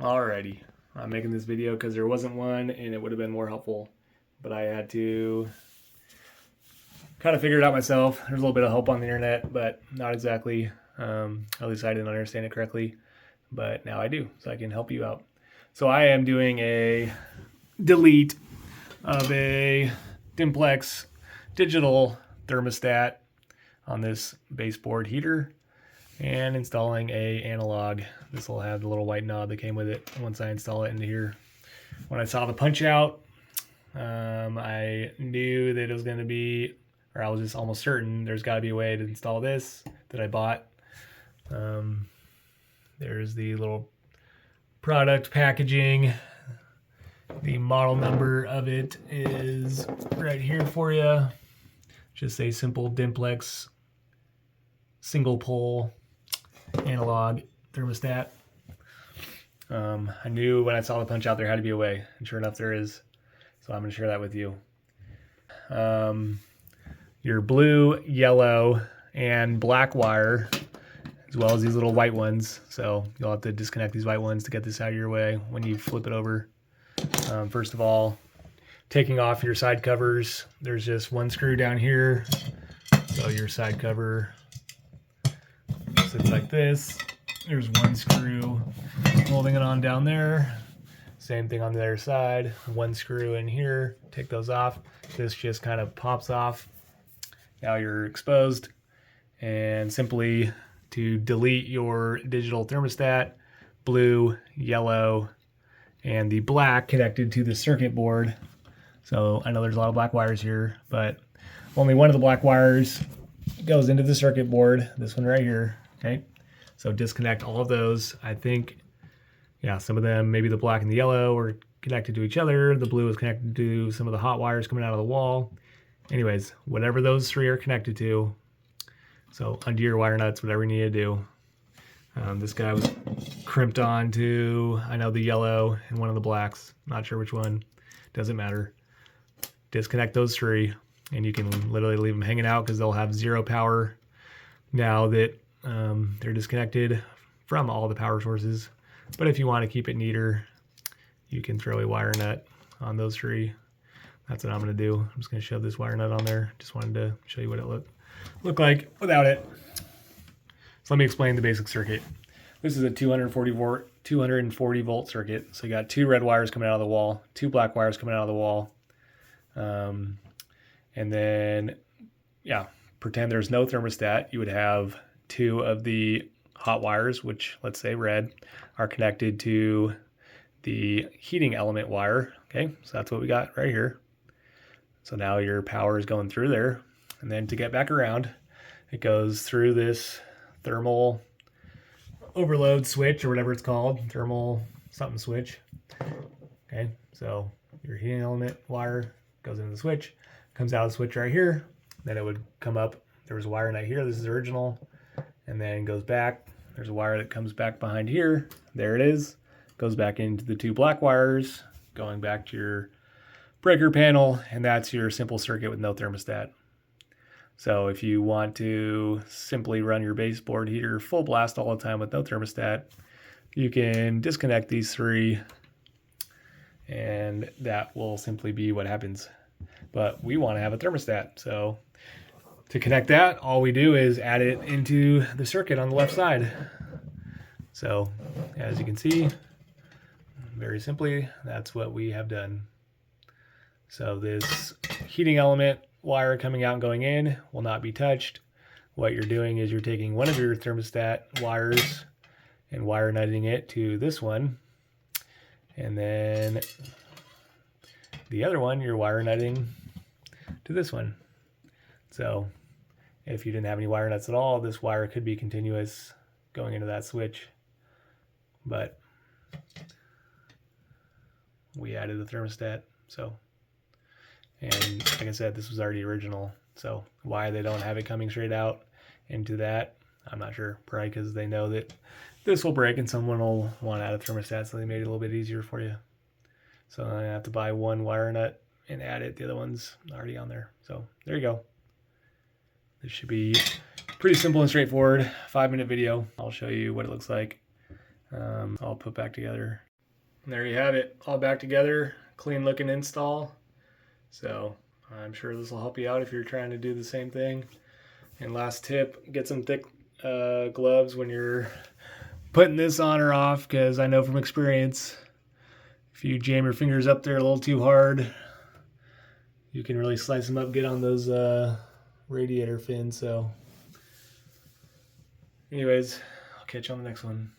Alrighty, I'm making this video because there wasn't one and it would have been more helpful, but I had to kind of figure it out myself. There's a little bit of help on the internet, but not exactly. At least I didn't understand it correctly, but now I do, so I can help you out. So I am doing a delete of a Dimplex digital thermostat on this baseboard heater and installing a analog. This will have the little white knob that came with it once I install it into here. When I saw the punch out, I knew that it was going to be, or I was just almost certain there's got to be a way to install this that I bought. There's the little product packaging. The model number of it is right here for you. Just a simple Dimplex single pole analog thermostat. I knew when I saw the punch out there had to be a way, and sure enough there is. So I'm going to share that with you. Your blue, yellow, and black wire, as well as these little white ones. So you'll have to disconnect these white ones to get this out of your way when you flip it over. First of all, taking off your side covers, there's just one screw down here. So your side cover sits like this. There's one screw holding it on down there. Same thing on the other side. One screw in here. Take those off. This just kind of pops off. Now you're exposed. And simply to delete your digital thermostat, blue, yellow, and the black connected to the circuit board. So I know there's a lot of black wires here, but only one of the black wires goes into the circuit board. This one right here. Okay. So disconnect all of those. I think, yeah, some of them, maybe the black and the yellow are connected to each other. The blue is connected to some of the hot wires coming out of the wall. Anyways, whatever those three are connected to. So undo your wire nuts, whatever you need to do. This guy was crimped on to, I know, the yellow and one of the blacks. Not sure which one. Doesn't matter. Disconnect those three, and you can literally leave them hanging out because they'll have zero power now that they're disconnected from all the power sources. But if you want to keep it neater, you can throw a wire nut on those three. That's what I'm going to do. I'm just going to shove this wire nut on there. Just wanted to show you what it look like without it. So let me explain the basic circuit. This is a 240 volt circuit. So you got two red wires coming out of the wall, two black wires coming out of the wall. And then, yeah, pretend there's no thermostat. You would have two of the hot wires, which let's say red, are connected to the heating element wire. Okay, so that's what we got right here. So now your power is going through there. And then to get back around, it goes through this thermal overload switch or whatever it's called, thermal something switch. Okay, so your heating element wire goes into the switch, comes out of the switch right here. Then it would come up. There was a wire right here. This is original. And then goes back. There's a wire that comes back behind here. There it is. Goes back into the two black wires, going back to your breaker panel, and that's your simple circuit with no thermostat. So if you want to simply run your baseboard heater full blast all the time with no thermostat, you can disconnect these three, and that will simply be what happens. But we want to have a thermostat, so to connect that, all we do is add it into the circuit on the left side. So as you can see, very simply, that's what we have done. So this heating element wire coming out and going in will not be touched. What you're doing is you're taking one of your thermostat wires and wire nutting it to this one. And then the other one, you're wire nutting to this one. So if you didn't have any wire nuts at all, this wire could be continuous going into that switch. But we added the thermostat, so. And like I said, this was already original. So why they don't have it coming straight out into that, I'm not sure. Probably because they know that this will break and someone will want to add a thermostat, so they made it a little bit easier for you. So I have to buy one wire nut and add it. The other one's already on there. So there you go. This should be pretty simple and straightforward. 5-minute video. I'll show you what it looks like. I'll put back together. And there you have it, all back together, clean looking install. So I'm sure this will help you out if you're trying to do the same thing. And last tip, get some thick gloves when you're putting this on or off, because I know from experience, if you jam your fingers up there a little too hard, you can really slice them up, get on those radiator fins. So anyways, I'll catch you on the next one.